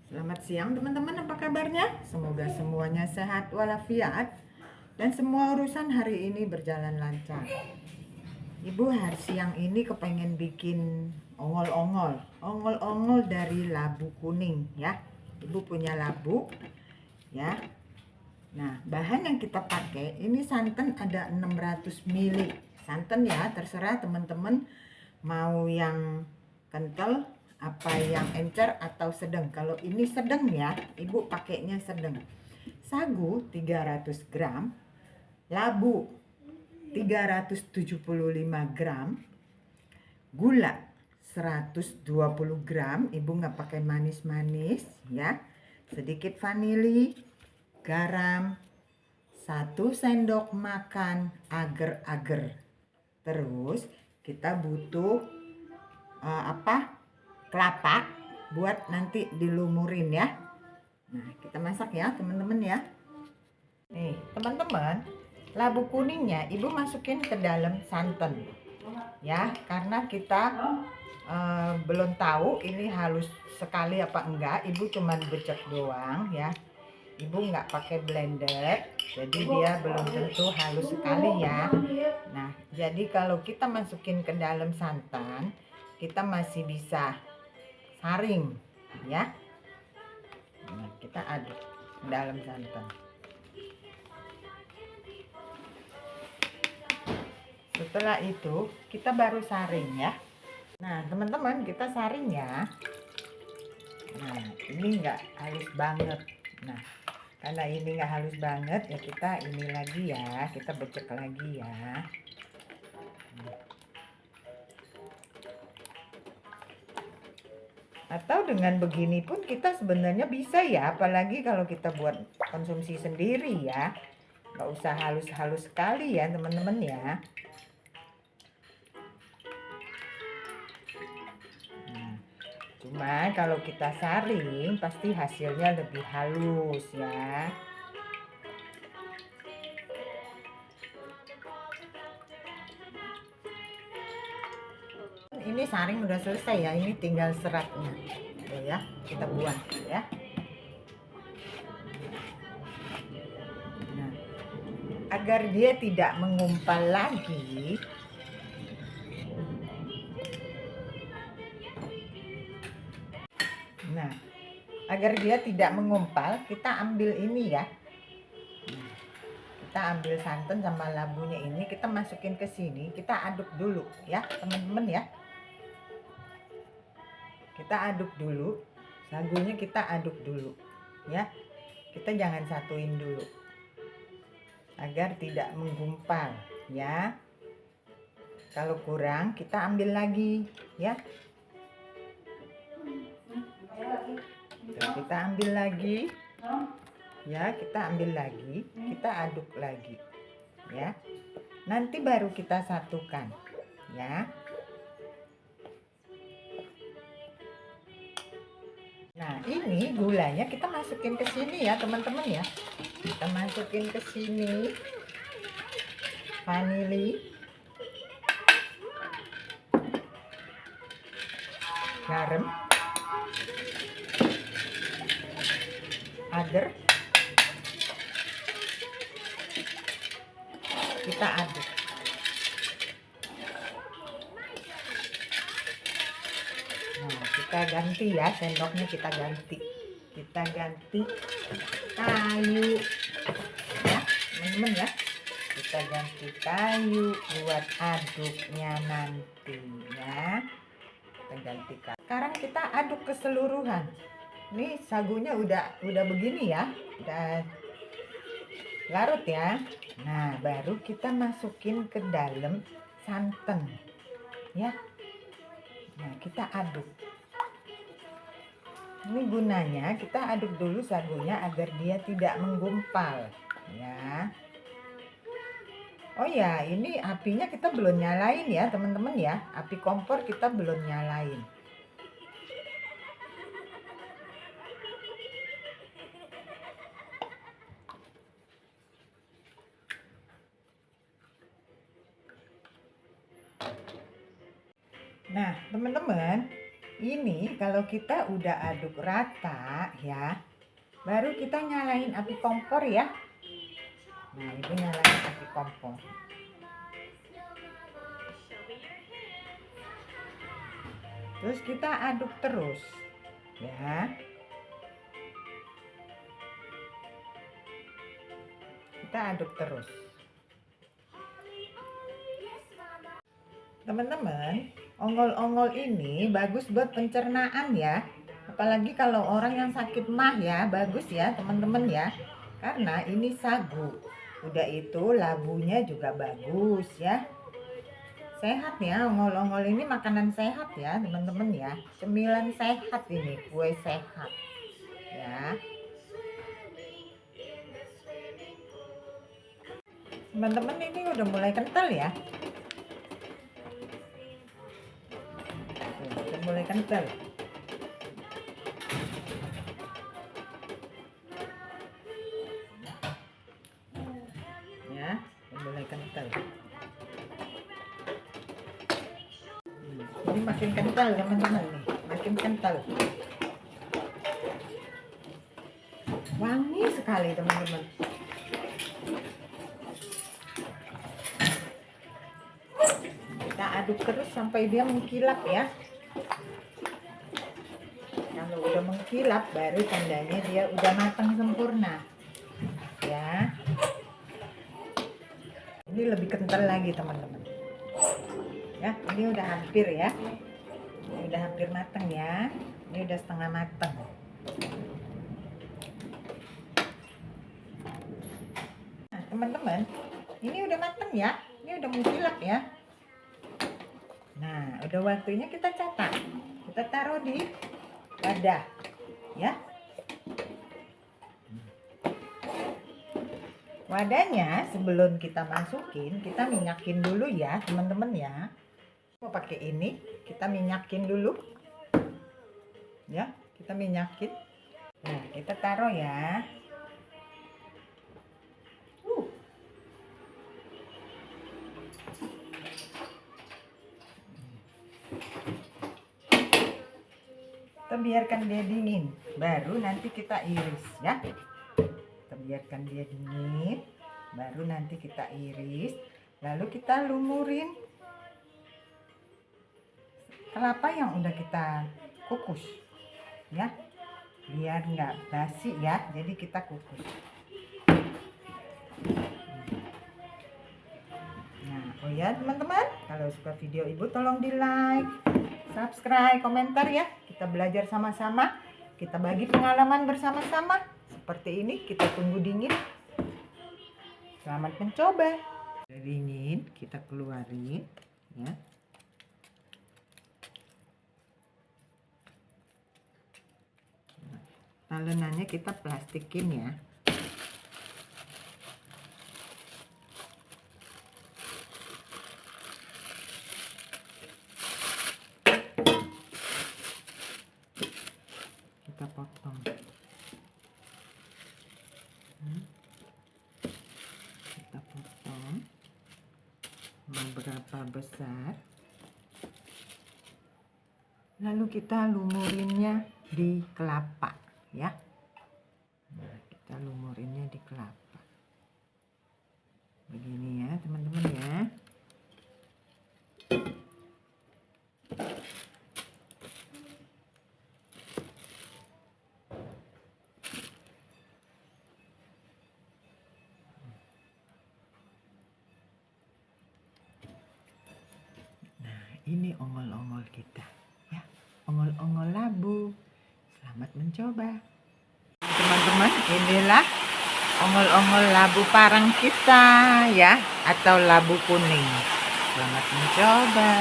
Selamat siang teman-teman, apa kabarnya? Semoga semuanya sehat walafiat dan semua urusan hari ini berjalan lancar. Ibu hari siang ini kepengen bikin ongol-ongol dari labu kuning ya. Ibu punya labu ya. Nah, bahan yang kita pakai ini santan ada 600 ml. Santan ya, terserah teman-teman mau yang kental apa yang encer atau sedang. Kalau ini sedang ya, ibu pakainya sedang. Sagu 300 gram, labu 375 gram, gula 120 gram, ibu nggak pakai manis-manis ya. Sedikit vanili, garam 1 sendok makan agar-agar. Terus kita butuh kelapa buat nanti dilumurin ya. Nah, kita masak ya teman-teman ya. Nih teman-teman, labu kuningnya ibu masukin ke dalam santan ya, karena kita belum tahu ini halus sekali apa enggak. Ibu cuman becek doang ya, ibu nggak pakai blender, jadi dia belum tentu halus sekali ya. Nah, jadi kalau kita masukin ke dalam santan, kita masih bisa saring ya. Nah, kita aduk ke dalam santan. Setelah itu kita baru saring ya. Nah teman-teman, kita saring ya. Nah ini nggak halus banget. Nah karena ini nggak halus banget ya, kita ini lagi ya, kita becek lagi ya. Atau dengan begini pun kita sebenarnya bisa ya, apalagi kalau kita buat konsumsi sendiri ya. Nggak usah halus-halus sekali ya teman-teman ya. Cuma kalau kita saring pasti hasilnya lebih halus ya. Ini saring udah selesai ya, ini tinggal seratnya. Tuh ya, kita buang ya. Nah, agar dia tidak mengumpal lagi, nah, agar dia tidak mengumpal, kita ambil ini ya. Kita ambil santan sama labunya ini, kita masukin ke sini, kita aduk dulu ya, teman-teman ya. Kita aduk dulu, sagunya kita aduk dulu ya. Kita jangan satuin dulu agar tidak menggumpal ya. Kalau kurang kita ambil lagi ya. Kita ambil lagi ya, kita ambil lagi, kita aduk lagi ya. Nanti baru kita satukan ya. Nah ini gulanya kita masukin ke sini ya teman-teman ya. Kita masukin ke sini vanili, garam, agar, kita aduk. Nah, kita ganti ya, sendoknya kita ganti. Kita ganti kayu ya, teman-teman ya. Kita ganti kayu buat aduknya nanti ya. Kita ganti kayu. Sekarang kita aduk keseluruhan. Ini sagunya udah begini ya, udah larut ya. Nah, baru kita masukin ke dalam santan ya. Nah, kita aduk. Ini gunanya kita aduk dulu sagunya agar dia tidak menggumpal ya. Oh ya, ini apinya kita belum nyalain ya teman-teman ya. Api kompor kita belum nyalain. Nah teman-teman, Ini kalau kita udah aduk rata ya, baru kita nyalain api kompor ya. Nah, ibu nyalain api kompor. Terus kita aduk terus ya. Kita aduk terus. Teman-teman, ongol-ongol ini bagus buat pencernaan ya. Apalagi kalau orang yang sakit mah ya, bagus ya teman-teman ya. Karena ini sagu. Udah itu labunya juga bagus ya. Sehat ya, ongol-ongol ini makanan sehat ya teman-teman ya. Cemilan sehat ini, kue sehat ya. Teman-teman, ini udah mulai kental ya. Udah mulai kental. Ya, udah mulai kental. Ini makin kental teman-teman nih, makin kental. Wangi sekali teman-teman. Kita aduk terus sampai dia mengkilap ya. Kalau udah mengkilap baru tandanya dia udah matang sempurna ya. Ini lebih kental lagi teman-teman ya. Ini udah hampir ya, ini udah hampir matang ya. Ini udah setengah matang. Nah teman-teman, ini udah matang ya, ini udah mengkilap ya. Nah udah waktunya kita cetak. Kita taruh di wadah ya. Wadahnya sebelum kita masukin, kita minyakin dulu ya teman-teman ya. Mau pakai ini, kita minyakin dulu ya. Kita minyakin. Nah kita taruh ya. Kita biarkan dia dingin, baru nanti kita iris ya. Kita biarkan dia dingin, baru nanti kita iris, lalu kita lumurin kelapa yang udah kita kukus ya, biar nggak basi ya. Jadi kita kukus. Nah, oh ya teman-teman, kalau suka video ibu tolong di like, subscribe, komentar ya. Kita belajar sama-sama, kita bagi pengalaman bersama-sama. Seperti ini, kita tunggu dingin. Selamat mencoba. Dingin, kita keluarin ya. Talenannya kita plastikin ya. Kita potong. Kita potong beberapa besar. Lalu kita lumurinnya di kelapa ya. Nah, kita lumurinnya di kelapa. Begini ya, teman-teman ya. Ini ongol-ongol kita ya, ongol-ongol labu. Selamat mencoba teman-teman. Inilah ongol-ongol labu parang kita ya, atau labu kuning. Selamat mencoba.